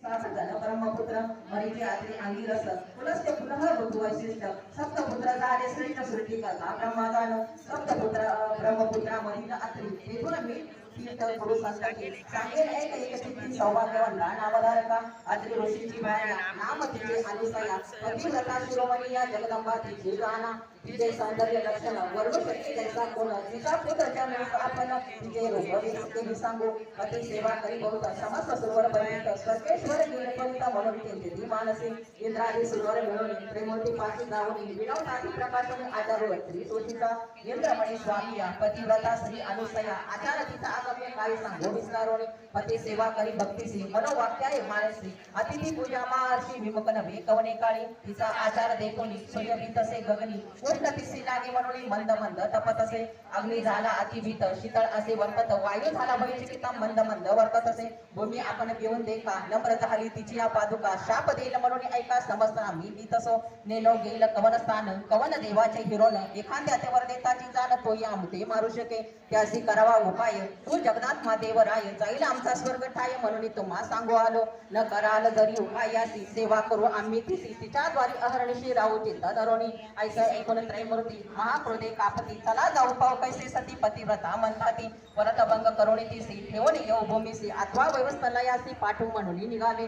ब्रह्मपुत्र मरीची आत्री अंगिरस पुलस्त्य पुनः ऋतु वैशिष्ट सप्तपुत्र झाले श्रेष्ठ सृष्टी करता ब्रह्मादान सप्तपुत्र ब्रह्मपुत्र मरीन आत्री तेथून मी तीर्थ पुरुष संस्कृती सांगेल एक चित्ती सौभाग्यवंता नामधारका अत्रि ऋषीची बाया नाम तिचे अनुसया पतिव्रता शिरोमणी या जगदंबा तिचे गाना तिचे सौंदर्य लक्षण वर्णू शकते त्यांचा कोण तिचा पुत्रच्या आपण तिचे रूप सांगू पती सेवा करी बहुत समस्त सुरवर पर्यंत सर्वेश्वर गेले कविता म्हणून त्यांचे मानसी इंद्रादी सुरवर मिळून त्रिमूर्ती पाठी जाऊन विनवताची प्रकाशन आचार्य श्री सोशीचा इंद्रमणी स्वामी पतिव्रता श्री अनुसया आचार तिचा आगम्य काय सांगू विस्तारोने पती सेवा करी भक्तीसी मनोवाक्याय मानसी अतिथी पूजा महर्षी विमुख नव्हे कवने काळी तिचा आचार देखोनी सूर्यभीत असे गगनी उष्ण तिसी लागे म्हणून मंद मंद तपत असे अग्नी झाला अतिभीत शीतळ असे वर्तत वायू झाला भयचिकिता मंद मंद वर्तत असे भूमी आपण घेऊन देखा नम्र झाली तिची या पादुका शाप देईल म्हणून ऐका समजता मी भीत असो नेलो गेल कवन स्थान कवन देवाचे हिरोन एखाद्या ते वरदेताची जाण तोही आमते मारू शके त्यासी करावा उपाय तू जगन्नाथ महादेव राय जाईल आमचा स्वर्ग ठाय म्हणून तुम्हा सांगू आलो न कराल जरी उपायासी सेवा करू आम्ही तिसी तिच्याद्वारी अहर्निशी राहू चिंता धरोणी ऐसा ऐकून त्रैमूर्ती महाक्रोधे कापती चला जाऊ पाव कैसे सती पतिव्रता म्हणताती परत भंग करुणी तिसी ठेवून येऊ भूमीसी अथवा व्यवस्थलयासी पाठवू म्हणून निघाले